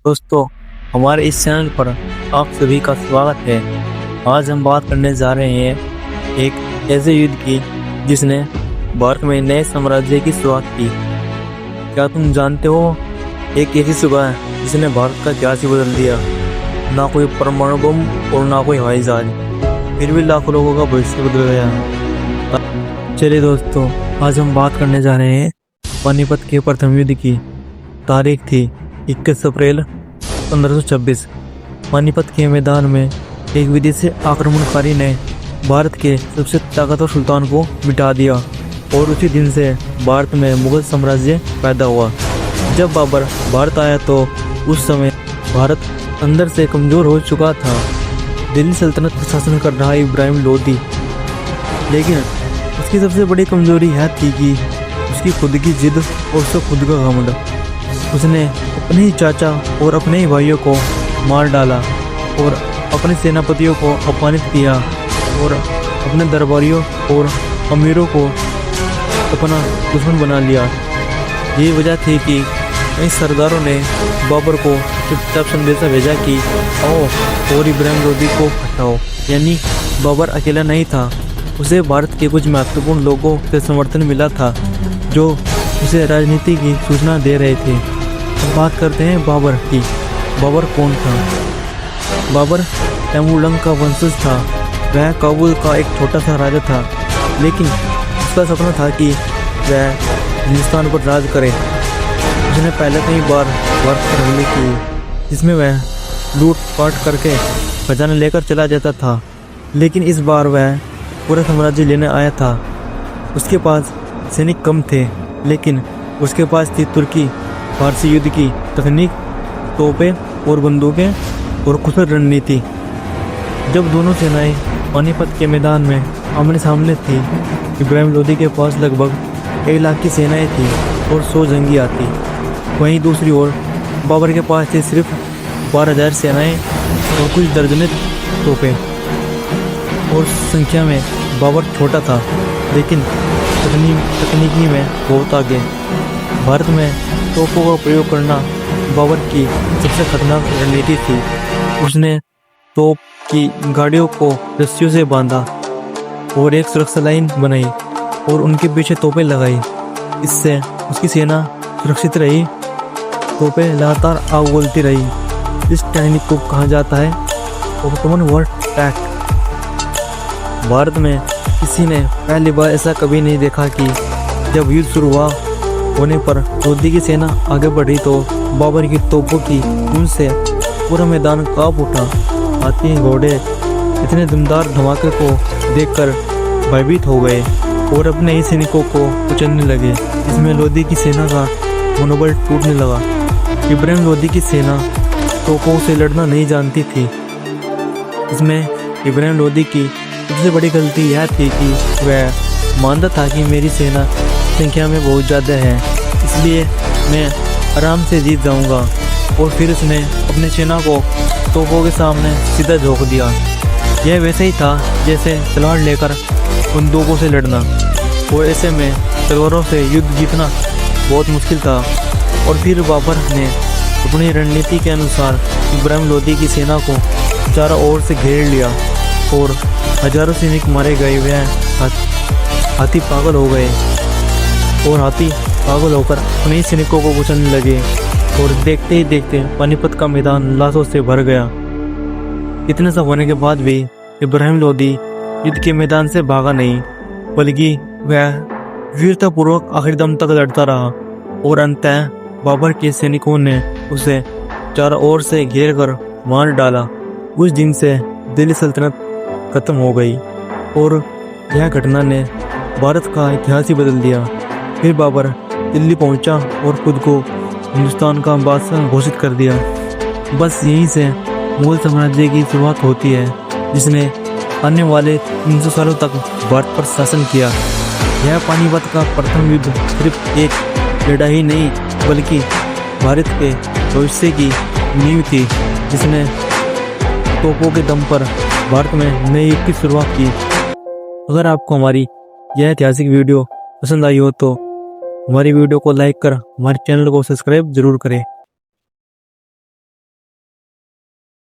दोस्तों, हमारे इस चैनल पर आप सभी का स्वागत है। आज हम बात करने जा रहे हैं एक ऐसे युद्ध की जिसने भारत में नए साम्राज्य की शुरुआत की। क्या तुम जानते हो, एक ऐसी सुबह है जिसने भारत का इतिहास ही बदल दिया। ना कोई परमाणु बम और ना कोई हवाई जहाज, फिर भी लाखों लोगों का भविष्य बदल गया। चलिए दोस्तों, आज हम बात करने जा रहे हैं पानीपत के प्रथम युद्ध की। तारीख थी 21 अप्रैल 1526। पानीपत के मैदान में एक विदेशी आक्रमणकारी ने भारत के सबसे ताकतवर सुल्तान को मिटा दिया और उसी दिन से भारत में मुगल साम्राज्य पैदा हुआ। जब बाबर भारत आया तो उस समय भारत अंदर से कमज़ोर हो चुका था। दिल्ली सल्तनत पर शासन कर रहा इब्राहिम लोदी, लेकिन उसकी सबसे बड़ी कमजोरी यह थी कि उसकी खुद की जिद और उसका खुद का घमंड। उसने अपने ही चाचा और अपने ही भाइयों को मार डाला और अपने सेनापतियों को अपमानित किया और अपने दरबारियों और अमीरों को अपना दुश्मन बना लिया। यही वजह थी कि कई सरदारों ने बाबर को चुपचाप संदेशा भेजा कि आओ और इब्राहिम लोदी को हटाओ। यानी बाबर अकेला नहीं था, उसे भारत के कुछ महत्वपूर्ण लोगों से समर्थन मिला था जो उसे राजनीति की सूचना दे रहे थे। अब बात करते हैं बाबर की। बाबर कौन था? बाबर तैमूरलंग का वंशज था। वह काबुल का एक छोटा सा राजा था, लेकिन उसका सपना था कि वह हिंदुस्तान पर राज करे। उसने पहले कई बार भारत पर हमले किए, जिसमें वह लूट पाट करके खजाना लेकर चला जाता था, लेकिन इस बार वह पूरा साम्राज्य लेने आया था। उसके पास सैनिक कम थे, लेकिन उसके पास थी तुर्की फारसी युद्ध की तकनीक, तोपें और बंदूकें और कुशल रणनीति। जब दोनों सेनाएं पानीपत के मैदान में आमने सामने थी, इब्राहिम लोदी के पास लगभग 1 लाख की सेनाएं थी और 100 जंगी आती। वहीं दूसरी ओर बाबर के पास थी सिर्फ 12,000 सेनाएं और कुछ दर्जनें तोपें। और संख्या में बाबर छोटा था, लेकिन तकनीकी में बहुत आगे। भारत में तोपों का प्रयोग करना बाबर की सबसे खतरनाक रणनीति थी। उसने तोप की गाड़ियों को रस्सियों से बांधा और एक सुरक्षा लाइन बनाई और उनके पीछे तोपें लगाई। इससे उसकी सेना सुरक्षित रही। तोपें लगातार आग उगलती रही। इस टेक्निक को कहा जाता है ऑटोमन वॉर टैक। भारत में किसी ने पहली बार ऐसा कभी नहीं देखा कि जब युद्ध शुरू होने पर लोदी की सेना आगे बढ़ी तो बाबर की तोपों की गूंज से पूरा मैदान कांप उठा। हाथी घोड़े इतने दमदार धमाके को देखकर भयभीत हो गए और अपने ही सैनिकों को कुचलने लगे। इसमें लोदी की सेना का मनोबल टूटने लगा। इब्राहिम लोदी की सेना तोपों से लड़ना नहीं जानती थी। इसमें इब्राहिम लोदी की सबसे बड़ी गलती यह थी कि वह मानता था कि मेरी सेना संख्या में बहुत ज़्यादा है, इसलिए मैं आराम से जीत जाऊंगा। और फिर उसने अपनी सेना को तोपों के सामने सीधा झोंक दिया। यह वैसे ही था जैसे तलवार लेकर बंदूकों से लड़ना, और ऐसे में तलवारों से युद्ध जीतना बहुत मुश्किल था। और फिर बाबर ने अपनी रणनीति के अनुसार इब्राहिम लोदी की सेना को चारों ओर से घेर लिया और हजारों सैनिक मारे गए। वह हाथी पागल हो गए और हाथी पागल होकर अपने ही सैनिकों को कुचलने लगे और देखते ही देखते पानीपत का मैदान लाशों से भर गया। इतने सब होने के बाद भी इब्राहिम लोदी युद्ध के मैदान से भागा नहीं, बल्कि वह वीरतापूर्वक आखिरी दम तक लड़ता रहा और अंततः बाबर के सैनिकों ने उसे चारों ओर से घेर कर मार डाला। उस दिन से दिल्ली सल्तनत खत्म हो गई और यह घटना ने भारत का इतिहास ही बदल दिया। फिर बाबर दिल्ली पहुंचा और खुद को हिंदुस्तान का बादशाह घोषित कर दिया। बस यहीं से मुगल साम्राज्य की शुरुआत होती है, जिसने आने वाले 300 सालों तक भारत पर शासन किया। यह पानीपत का प्रथम युद्ध सिर्फ एक लड़ाई नहीं, बल्कि भारत के भविष्य की नींव थी, जिसने तोपों के दम पर भारत में नए युग की शुरुआत की। अगर आपको हमारी यह ऐतिहासिक वीडियो पसंद आई हो तो हमारी वीडियो को लाइक कर हमारे चैनल को सब्सक्राइब जरूर करें।